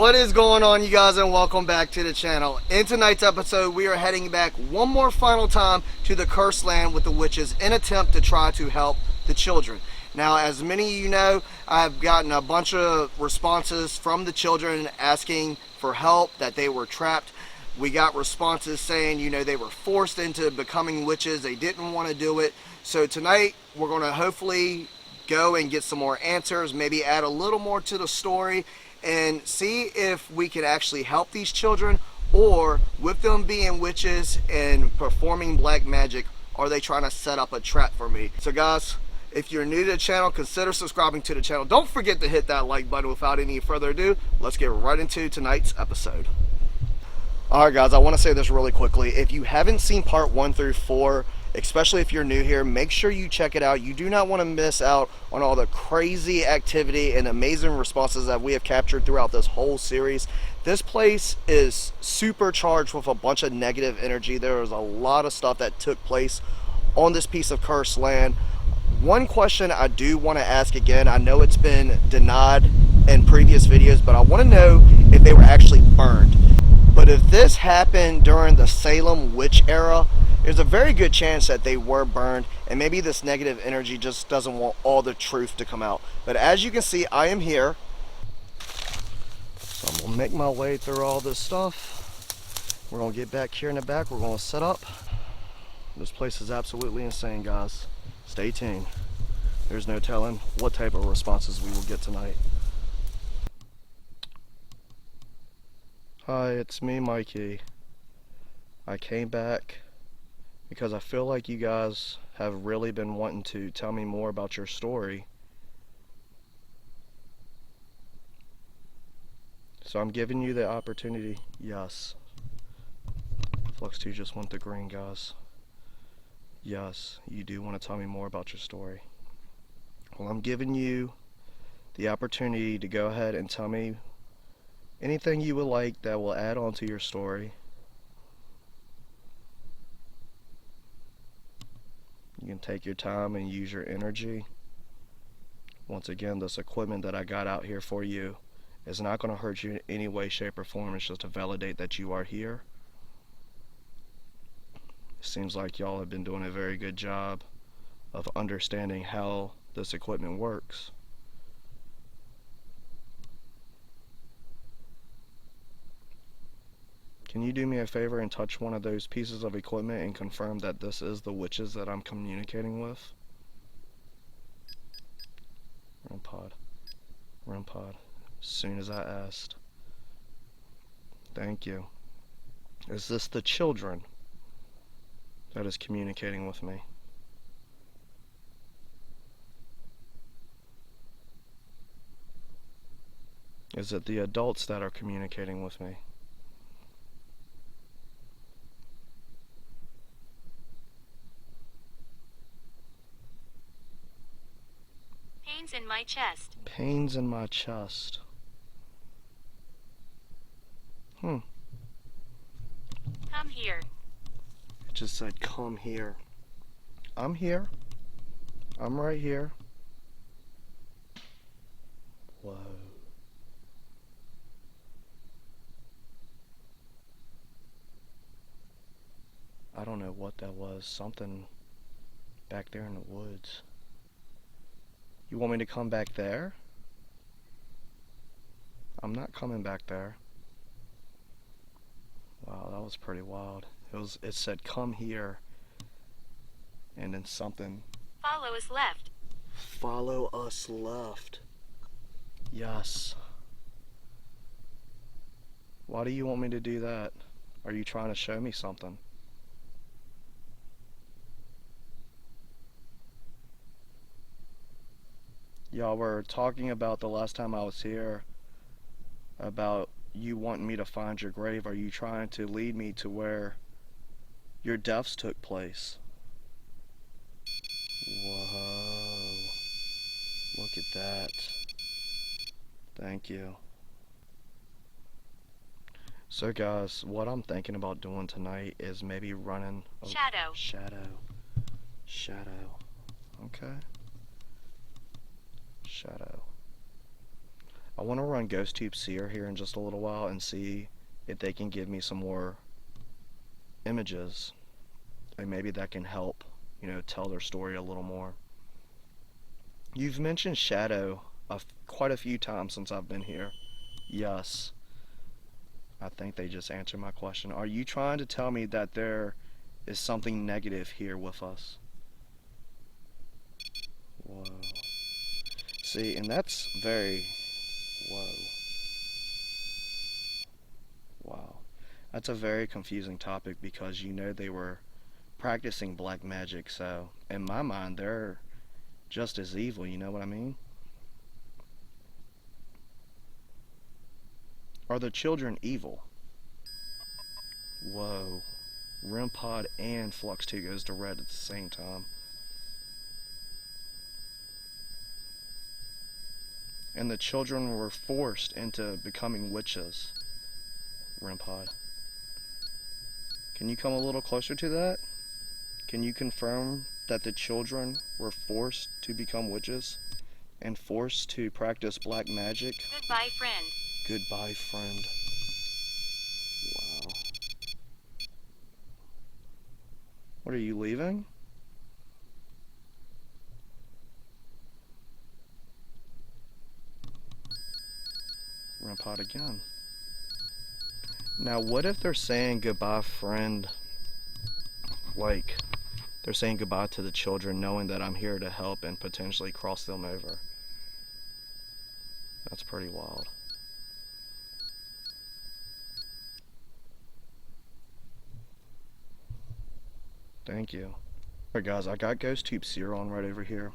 What is going on, you guys, and welcome back to the channel. In tonight's episode, we are heading back one more final time to the Cursed Land with the witches in attempt to try to help the children. Now, as many of you know, I've gotten a bunch of responses from the children asking for help, that they were trapped. We got responses saying, they were forced into becoming witches. They didn't want to do it. So tonight, we're going to hopefully go and get some more answers, maybe add a little more to the story, and see if we can actually help these children, or with them being witches and performing black magic, are they trying to set up a trap for me? So guys, if you're new to the channel, consider subscribing to the channel. Don't forget to hit that like button. Without any further ado, let's get right into tonight's episode. Alright guys, I want to say this really quickly. If you haven't seen part 1 through 4, especially if you're new here, make sure you check it out. You do not want to miss out on all the crazy activity and amazing responses that we have captured throughout this whole series. This place is supercharged with a bunch of negative energy. There was a lot of stuff that took place on this piece of cursed land. One question I do want to ask again, I know it's been denied in previous videos, but I want to know if they were actually burned. But if this happened during the Salem witch era, there's a very good chance that they were burned, and maybe this negative energy just doesn't want all the truth to come out. But as you can see, I am here. So I'm going to make my way through all this stuff. We're going to get back here in the back. We're going to set up. This place is absolutely insane, guys. Stay tuned. There's no telling what type of responses we will get tonight. Hi, it's me, Mikey. I came back because I feel like you guys have really been wanting to tell me more about your story. So I'm giving you the opportunity. Yes. Flux 2 just went the green, guys. Yes, you do want to tell me more about your story. Well, I'm giving you the opportunity to go ahead and tell me anything you would like that will add on to your story. You can take your time and use your energy. Once again, this equipment that I got out here for you is not going to hurt you in any way, shape, or form. It's just to validate that you are here. It seems like y'all have been doing a very good job of understanding how this equipment works. Can you do me a favor and touch one of those pieces of equipment and confirm that this is the witches that I'm communicating with? REM pod. REM pod. As soon as I asked. Thank you. Is this the children that is communicating with me? Is it the adults that are communicating with me? Pains in my chest. Pains in my chest. Come here. It just said, come here. I'm here. I'm right here. Whoa. I don't know what that was. Something back there in the woods. You want me to come back there? I'm not coming back there. Wow, that was pretty wild. It said come here, and then something. Follow us left. Follow us left. Yes. Why do you want me to do that? Are you trying to show me something? Y'all were talking about the last time I was here about you wanting me to find your grave. Are you trying to lead me to where your deaths took place? Whoa. Look at that. Thank you. So guys, what I'm thinking about doing tonight is maybe running... Oh, Shadow. Shadow. Okay. Shadow. I want to run GhostTube Seer here in just a little while and see if they can give me some more images. And maybe that can help, tell their story a little more. You've mentioned Shadow quite a few times since I've been here. Yes. I think they just answered my question. Are you trying to tell me that there is something negative here with us? Whoa. See, and that's very... Whoa. Wow. That's a very confusing topic because they were practicing black magic, so in my mind they're just as evil, you know what I mean? Are the children evil? Whoa. REM pod and Flux 2 goes to red at the same time. And the children were forced into becoming witches. REM pod. Can you come a little closer to that? Can you confirm that the children were forced to become witches and forced to practice black magic? Goodbye, friend. Goodbye, friend. Wow. What, are you leaving? REM pod again. Now, what if they're saying goodbye, friend? Like, they're saying goodbye to the children knowing that I'm here to help and potentially cross them over. That's pretty wild. Thank you. Alright guys, I got GhostTube Seer on right over here.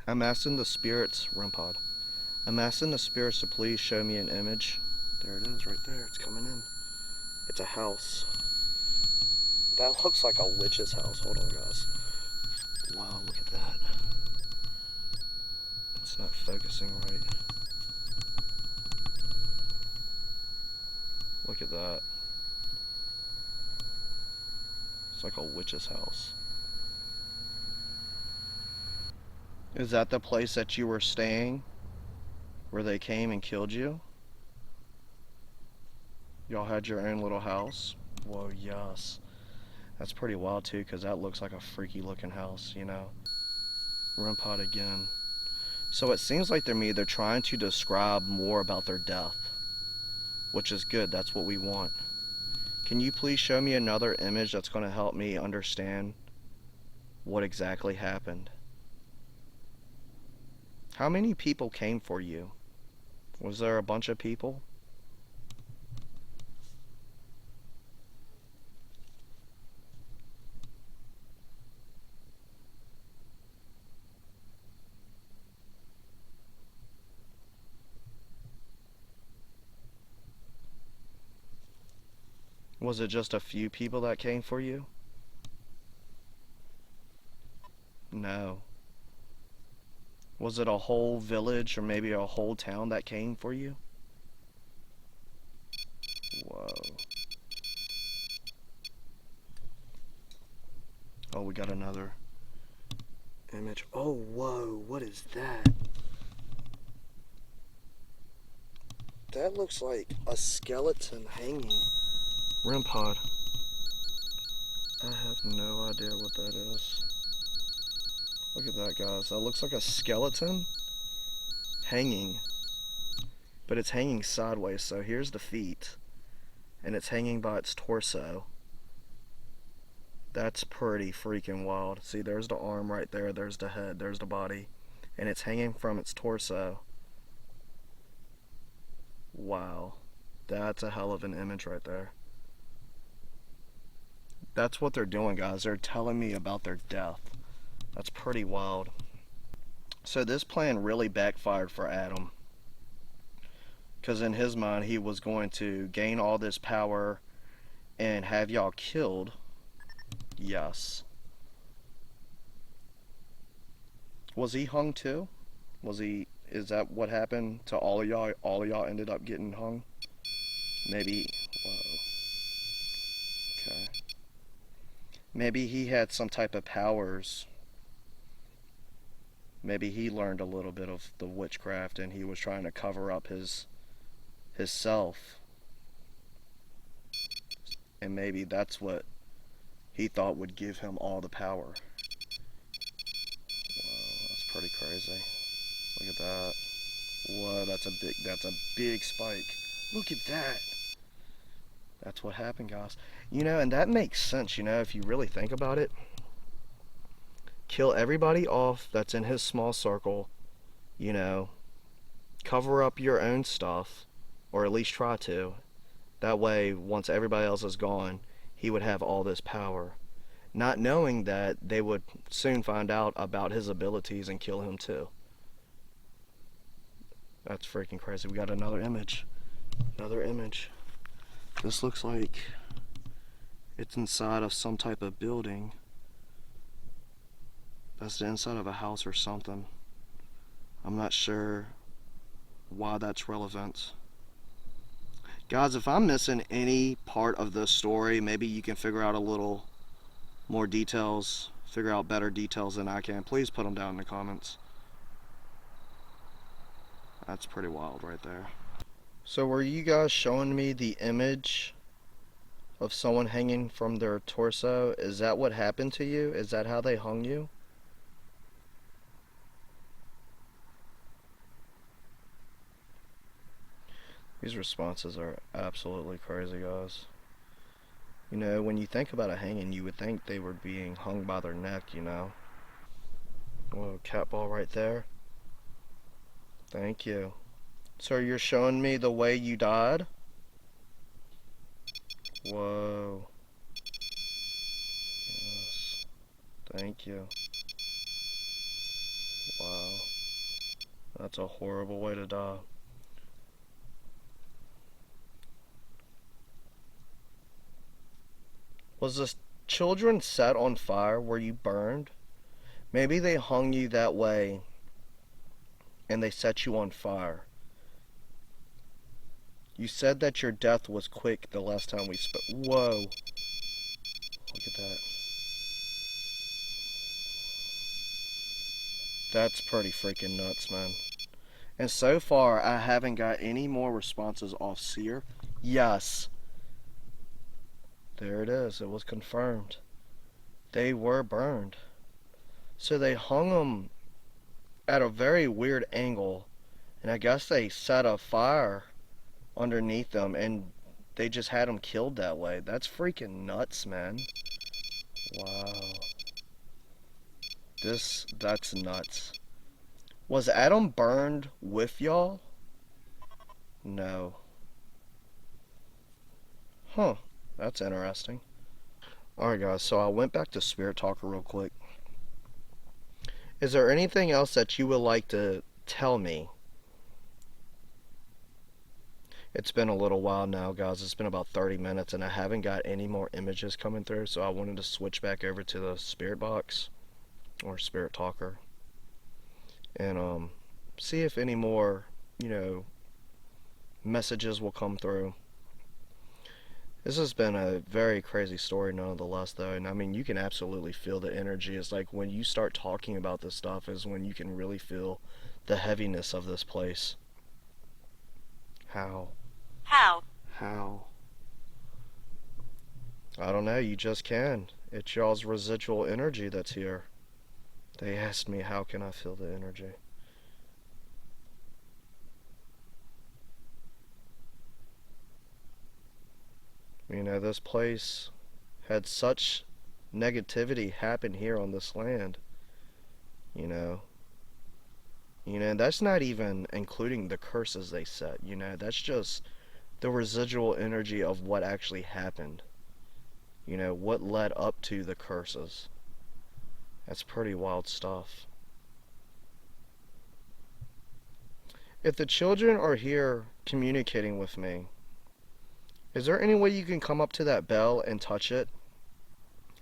I'm asking the spirits, REM pod. I'm asking the spirits to please show me an image. There it is right there, it's coming in. It's a house. That looks like a witch's house. Hold on guys. Wow, look at that. It's not focusing right. Look at that. It's like a witch's house. Is that the place that you were staying? Where they came and killed you? Y'all had your own little house? Whoa, yes. That's pretty wild too, because that looks like a freaky looking house, REM pod again. So it seems like they're either trying to describe more about their death, which is good, that's what we want. Can you please show me another image that's going to help me understand what exactly happened? How many people came for you? Was there a bunch of people? Was it just a few people that came for you? No. Was it a whole village or maybe a whole town that came for you? Whoa. Oh, we got another image. Oh, whoa, what is that? That looks like a skeleton hanging. REM pod. I have no idea what that is. Look at that, guys. That looks like a skeleton hanging. But it's hanging sideways, so here's the feet. And it's hanging by its torso. That's pretty freaking wild. See, there's the arm right there. There's the head. There's the body. And it's hanging from its torso. Wow. That's a hell of an image right there. That's what they're doing, guys. They're telling me about their death. That's pretty wild. So this plan really backfired for Adam. Because in his mind, he was going to gain all this power and have y'all killed. Yes. Was he hung too? Is that what happened to all of y'all? All of y'all ended up getting hung? Maybe, whoa. Okay. Maybe he had some type of powers Maybe he learned a little bit of the witchcraft and he was trying to cover up his self. And maybe that's what he thought would give him all the power. Wow, that's pretty crazy. Look at that. Whoa, that's a big spike. Look at that. That's what happened, guys. You know, and that makes sense, you know, if you really think about it. Kill everybody off that's in his small circle, you know, cover up your own stuff, or at least try to. That way, once everybody else is gone, he would have all this power. Not knowing that they would soon find out about his abilities and kill him too. That's freaking crazy. We got another image. Another image. This looks like it's inside of some type of building. That's the inside of a house or something. I'm not sure why that's relevant. Guys, if I'm missing any part of this story, maybe you can figure out a little more details, figure out better details than I can. Please put them down in the comments. That's pretty wild right there. So were you guys showing me the image of someone hanging from their torso? Is that what happened to you? Is that how they hung you? These responses are absolutely crazy, guys. You know, when you think about a hanging, you would think they were being hung by their neck, you know. Whoa, cat ball right there. Thank you. So you're showing me the way you died? Whoa. Yes. Thank you. Wow. That's a horrible way to die. Was the children set on fire? Were you burned? Maybe they hung you that way and they set you on fire. You said that your death was quick the last time we spoke. Whoa. Look at that. That's pretty freaking nuts, man. And so far, I haven't got any more responses off Seer. Yes. There it is. It was confirmed. They were burned. So they hung them at a very weird angle. And I guess they set a fire underneath them and they just had them killed that way. That's freaking nuts, man. Wow. That's nuts. Was Adam burned with y'all? No. Huh. That's interesting. Alright guys, so I went back to Spirit Talker real quick. Is there anything else that you would like to tell me? It's been a little while now, guys. It's been about 30 minutes and I haven't got any more images coming through, so I wanted to switch back over to the Spirit Box or Spirit Talker and see if any more, you know, messages will come through. This has been a very crazy story nonetheless, though, and I mean, you can absolutely feel the energy. It's like when you start talking about this stuff is when you can really feel the heaviness of this place. How? How? How? I don't know, you just can. It's y'all's residual energy that's here. They asked me, how can I feel the energy? You know, this place had such negativity happen here on this land. You know, and that's not even including the curses they set. You know, that's just the residual energy of what actually happened. You know, what led up to the curses. That's pretty wild stuff. If the children are here communicating with me, is there any way you can come up to that bell and touch it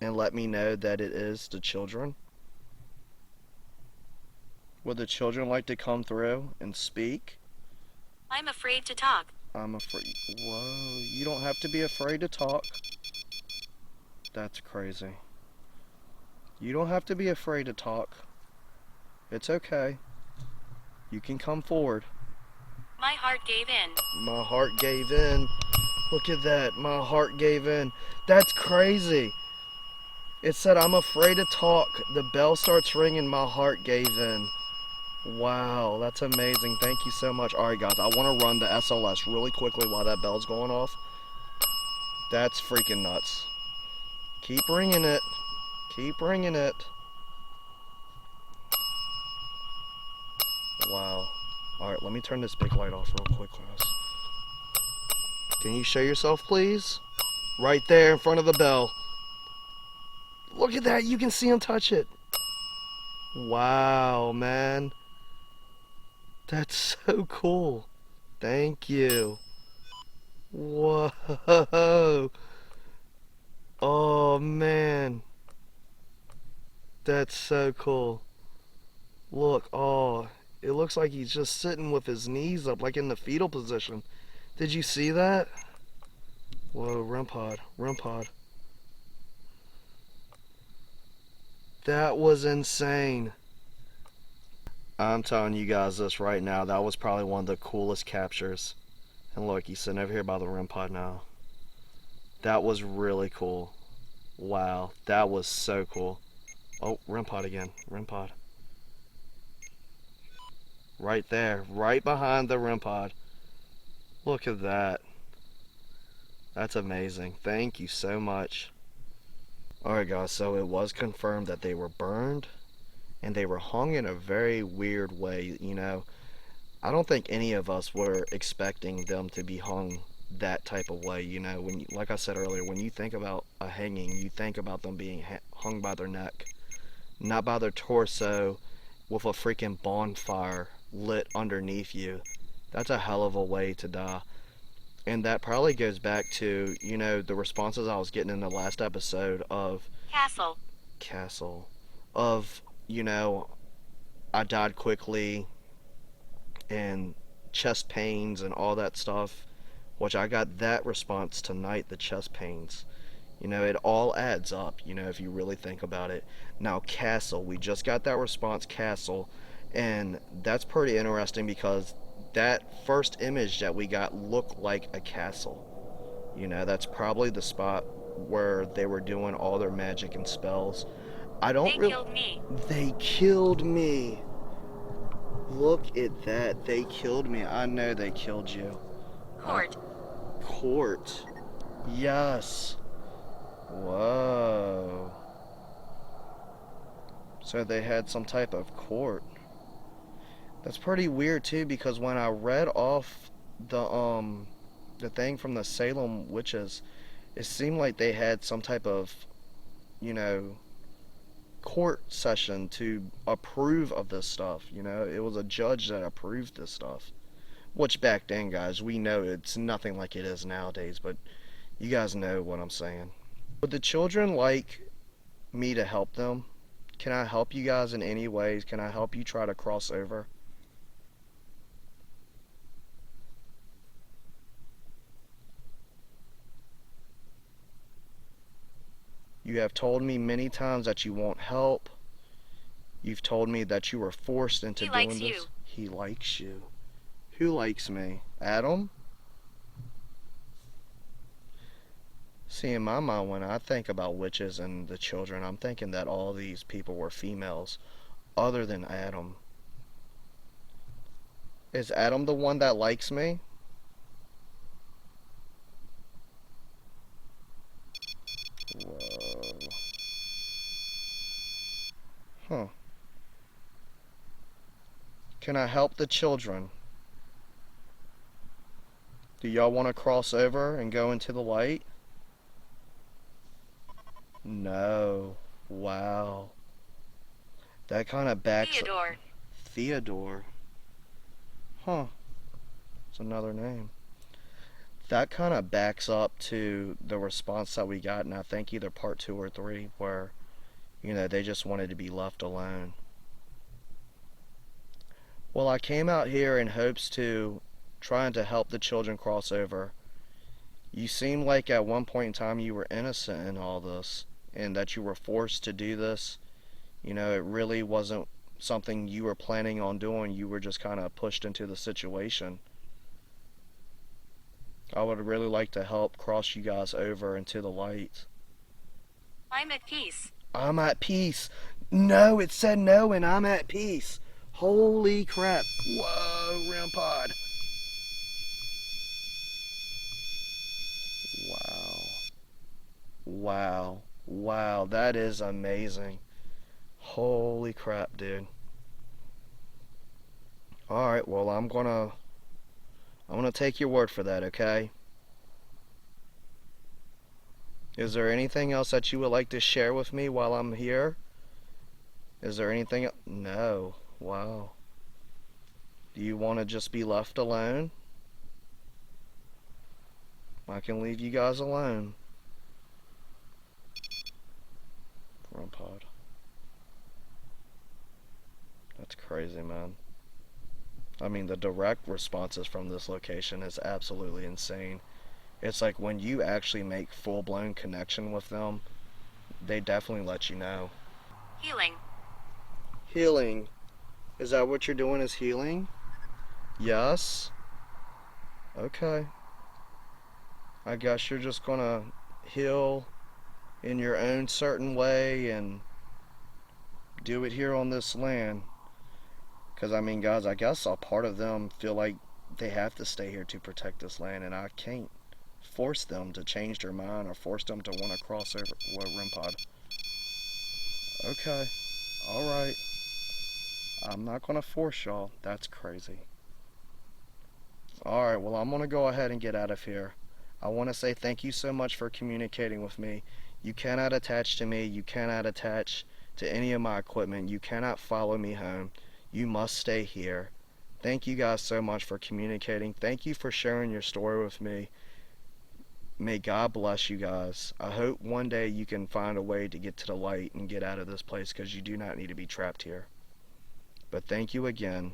and let me know that it is the children? Would the children like to come through and speak? I'm afraid to talk. I'm afraid. Whoa, you don't have to be afraid to talk. That's crazy. You don't have to be afraid to talk. It's okay. You can come forward. My heart gave in. My heart gave in. Look at that. My heart gave in. That's crazy. It said, I'm afraid to talk. The bell starts ringing. My heart gave in. Wow, that's amazing. Thank you so much. Alright, guys, I want to run the SLS really quickly while that bell's going off. That's freaking nuts. Keep ringing it. Keep ringing it. Wow. Alright, let me turn this big light off real quick, guys. Can you show yourself, please? Right there in front of the bell. Look at that. You can see him touch it. Wow, man. That's so cool. Thank you. Whoa. Oh, man. That's so cool. Look, oh, it looks like he's just sitting with his knees up, like in the fetal position. Did you see that? Whoa, REM pod, REM pod. That was insane. I'm telling you guys this right now, that was probably one of the coolest captures. And look, he's sitting over here by the REM pod now. That was really cool. Wow, that was so cool. Oh, REM pod again, REM pod. Right there, right behind the REM pod. Look at that. That's amazing. Thank you so much. Alright guys, so it was confirmed that they were burned and they were hung in a very weird way. You know, I don't think any of us were expecting them to be hung that type of way. You know, when like I said earlier, when you think about a hanging, you think about them being hung by their neck, not by their torso with a freaking bonfire lit underneath you. That's a hell of a way to die. And that probably goes back to, you know, the responses I was getting in the last episode of Castle. Of, you know, I died quickly and chest pains and all that stuff, which I got that response tonight, the chest pains. You know, it all adds up, you know, if you really think about it. Now, Castle, we just got that response, Castle, and that's pretty interesting because that first image that we got looked like a castle. You know, that's probably the spot where they were doing all their magic and spells. I don't They really. killed me. They killed me. Look at that. They killed me. I know they killed you. Court. Court. Yes. Whoa. So they had some type of court. That's pretty weird too, because when I read off the thing from the Salem witches, it seemed like they had some type of, you know, court session to approve of this stuff. You know, it was a judge that approved this stuff. Which back then, guys, we know it's nothing like it is nowadays, but you guys know what I'm saying. Would the children like me to help them? Can I help you guys in any ways? Can I help you try to cross over? You have told me many times that you won't help. You've told me that you were forced into He doing likes this. you. He likes you. Who likes me? Adam? See, in my mind, when I think about witches and the children, I'm thinking that all these people were females, other than Adam. Is Adam the one that likes me? Whoa. Huh. Can I help the children? Do y'all want to cross over and go into the light? No. Wow. That kind of backs... Theodore. Theodore. Huh. It's another name. That kind of backs up to the response that we got in, I think, either part 2 or 3, where, you know, they just wanted to be left alone. Well, I came out here in hopes to trying to help the children cross over. You seem like at one point in time you were innocent in all this, and that you were forced to do this. You know, it really wasn't something you were planning on doing. You were just kind of pushed into the situation. I would really like to help cross you guys over into the light. I'm at peace. I'm at peace. No, it said no, and I'm at peace. Holy crap. Whoa, REM pod. Wow. Wow. Wow, that is amazing. Holy crap, dude. Alright, well, I'm gonna take your word for that, okay? Is there anything else that you would like to share with me while I'm here? Is there anything? No. Wow. Do you want to just be left alone? I can leave you guys alone. REM pod. That's crazy, man. I mean, the direct responses from this location is absolutely insane. It's like when you actually make full-blown connection with them, they definitely let you know. Healing. Healing. Is that what you're doing, is healing? Yes? Okay. I guess you're just gonna heal in your own certain way and do it here on this land. Because, I mean, guys, I guess a part of them feel like they have to stay here to protect this land, and I can't force them to change their mind or force them to want to cross over. What, REM pod? Okay. Alright. I'm not going to force y'all. That's crazy. Alright, well, I'm going to go ahead and get out of here. I want to say thank you so much for communicating with me. You cannot attach to me. You cannot attach to any of my equipment. You cannot follow me home. You must stay here. Thank you guys so much for communicating. Thank you for sharing your story with me. May God bless you guys. I hope one day you can find a way to get to the light and get out of this place, because you do not need to be trapped here. But thank you again,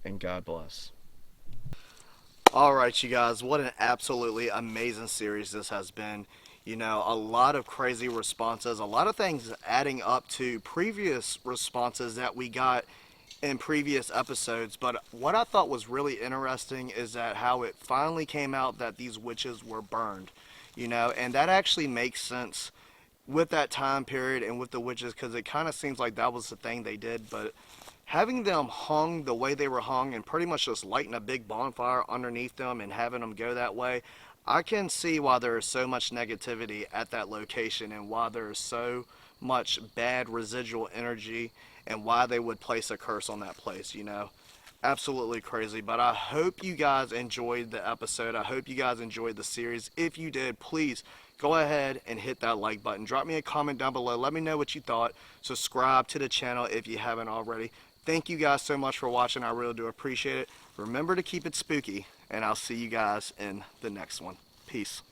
and God bless. Alright, you guys, what an absolutely amazing series this has been. You know, a lot of crazy responses, a lot of things adding up to previous responses that we got in previous episodes. But what I thought was really interesting is that how it finally came out that these witches were burned, you know, and that actually makes sense with that time period and with the witches, because it kind of seems like that was the thing they did. But having them hung the way they were hung and pretty much just lighting a big bonfire underneath them and having them go that way, I can see why there is so much negativity at that location and why there is so much bad residual energy and why they would place a curse on that place, you know. Absolutely crazy. But I hope you guys enjoyed the episode. I hope you guys enjoyed the series. If you did, please go ahead and hit that like button. Drop me a comment down below. Let me know what you thought. Subscribe to the channel if you haven't already. Thank you guys so much for watching. I really do appreciate it. Remember to keep it spooky, and I'll see you guys in the next one. Peace.